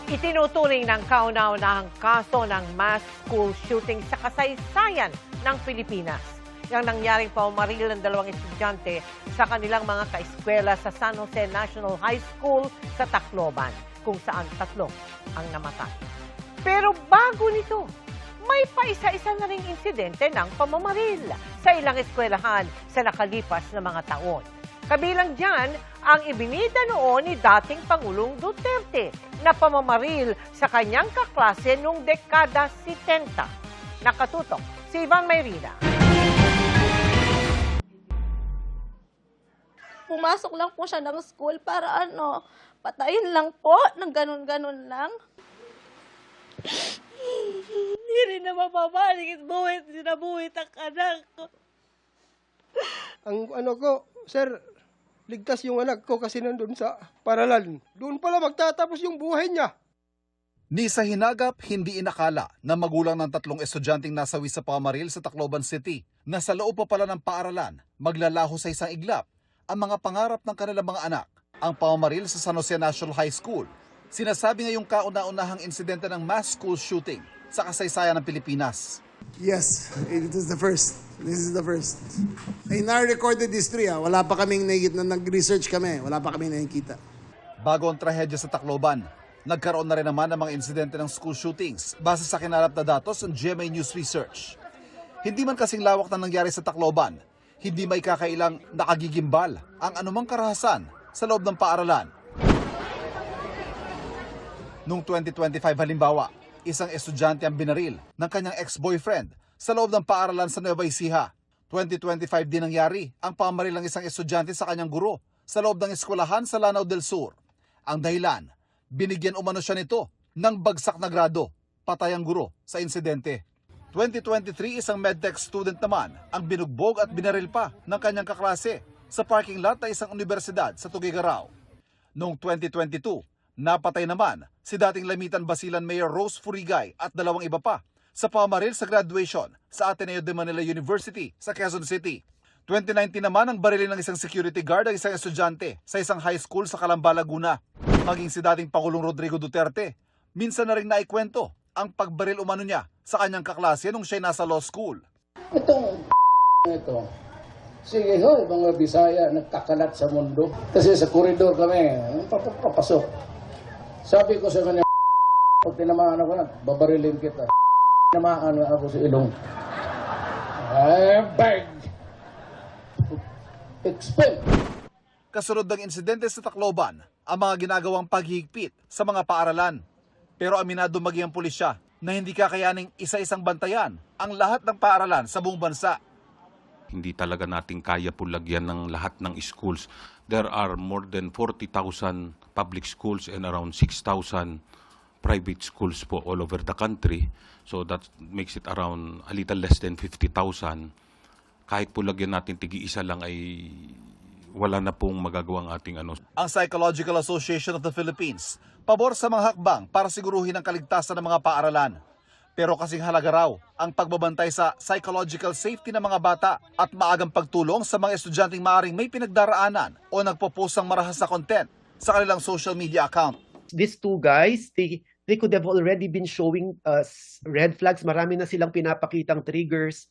Itinuturing ng kauna-unahang kaso ng mass school shooting sa kasaysayan ng Pilipinas. Yang nangyaring paumaril ng dalawang estudyante sa kanilang mga kaeskwela sa San Jose National High School sa Tacloban, kung saan tatlo ang namatay. Pero bago nito, may paisa-isa na ring insidente ng pamamaril sa ilang eskwelahan sa nakalipas na mga taon. Kabilang dyan ang ibinida noon ni dating Pangulong Duterte na pamamaril sa kanyang kaklase noong dekada 70. Nakatutok si Ivan Mayrina. Pumasok lang po siya ng school para patayin lang po, ng ganun-ganun lang. Hindi rin na mapabalik buwit, sinabuhit ang anak ko. Ang sir, ligtas yung anak ko kasi nandun sa paralan. Doon pala magtatapos yung buhay niya. Ni sa hinagap, hindi inakala na magulang ng tatlong estudyanteng nasawi sa pamaril sa Tacloban City na sa loob pa pala ng paaralan, maglalaho sa isang iglap ang mga pangarap ng kanilang mga anak. Ang pamamaril sa San Jose National High School, sinasabi ngayong kauna-unahang insidente ng mass school shooting sa kasaysayan ng Pilipinas. Yes, it is the first. This is the first. In our recorded history, wala pa kaming nag-research kami, wala pa kaming nakikita. Bago ang trahedya sa Tacloban, nagkaroon na rin naman ng mga insidente ng school shootings base sa kinalap na datos ng GMA News Research. Hindi man kasing lawak na nangyari sa Tacloban, hindi may kakailang nakagigimbal ang anumang karahasan sa loob ng paaralan. Noong 2025 halimbawa, isang estudyante ang binaril ng kanyang ex-boyfriend sa loob ng paaralan sa Nueva Ecija. 2025 din nangyari ang pamaril ng isang estudyante sa kanyang guro sa loob ng eskwelahan sa Lanao del Sur. Ang dahilan, binigyan umano siya nito ng bagsak na grado, patay ang guro sa insidente. 2023, isang medtech student naman ang binugbog at binaril pa ng kanyang kaklase sa parking lot ng isang universidad sa Tuguegarao. Noong 2022, napatay naman si dating Lamitan Basilan Mayor Rose Furigay at dalawang iba pa sa pamaril sa graduation sa Ateneo de Manila University sa Quezon City. 2019 naman ang barilin ng isang security guard ang isang estudyante sa isang high school sa Calamba, Laguna. Maging si dating Pangulong Rodrigo Duterte, minsan na rin naikwento ang pagbaril umano niya sa kanyang kaklase nung siya nasa law school. Ito. Sige ho, mga Bisaya, nagkakalat sa mundo. Kasi sa koridor kami, papasok. Sabi ko sa kanya, pag tinamaan ako na, babarilin kita. Tinamaan ako sa ilong. Bag! Expect! Kasunod ng insidente sa Tacloban, ang mga ginagawang paghihigpit sa mga paaralan. Pero aminado maging ang pulisya na hindi kakayaning isa-isang bantayan ang lahat ng paaralan sa buong bansa. Hindi talaga natin kaya po lagyan ng lahat ng schools. There are more than 40,000 public schools and around 6,000 private schools po all over the country. So that makes it around a little less than 50,000. Kahit po lagyan natin tigi-isa lang ay wala na pong magagawang ating Ang Psychological Association of the Philippines, pabor sa mga hakbang para siguruhin ang kaligtasan ng mga paaralan. Pero kasing halaga raw ang pagbabantay sa psychological safety ng mga bata at maagang pagtulong sa mga estudyanteng maaaring may pinagdaraanan o nagpo-post ng marahas na content sa kanilang social media account. These two guys, they could have already been showing us red flags. Marami na silang pinapakitang triggers.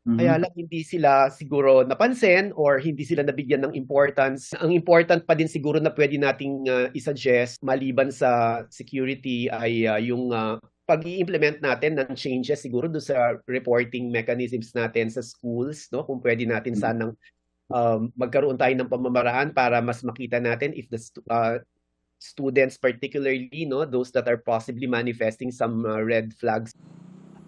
Kaya lang hindi sila siguro napansin or hindi sila nabigyan ng importance. Ang important pa din siguro na pwede nating isuggest maliban sa security ay yung pag-i-implement natin ng changes siguro do sa reporting mechanisms natin sa schools, no? Kung pwede natin sanang magkaroon tayo ng pamamaraan para mas makita natin if the students particularly, no, those that are possibly manifesting some red flags.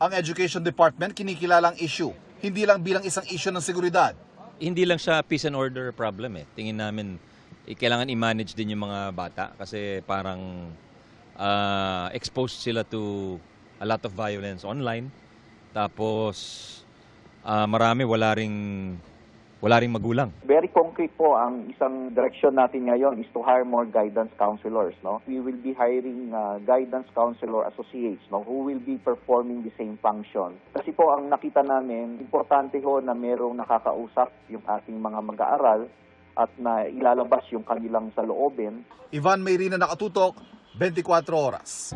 Ang Education Department kinikilalang issue, hindi lang bilang isang issue ng seguridad. Hindi lang siya peace and order problem eh. Tingin namin kailangan i-manage din yung mga bata kasi parang exposed sila to a lot of violence online. Tapos marami wala ring magulang. Very concrete po ang isang direksyon natin ngayon is to hire more guidance counselors, no? We will be hiring guidance counselor associates, no, who will be performing the same function. Kasi po ang nakita namin, importante ho na merong nakakausap yung ating mga mag-aaral at na ilalabas yung kanilang saloobin. Ivan Mayrina, Nakatutok, 24 oras.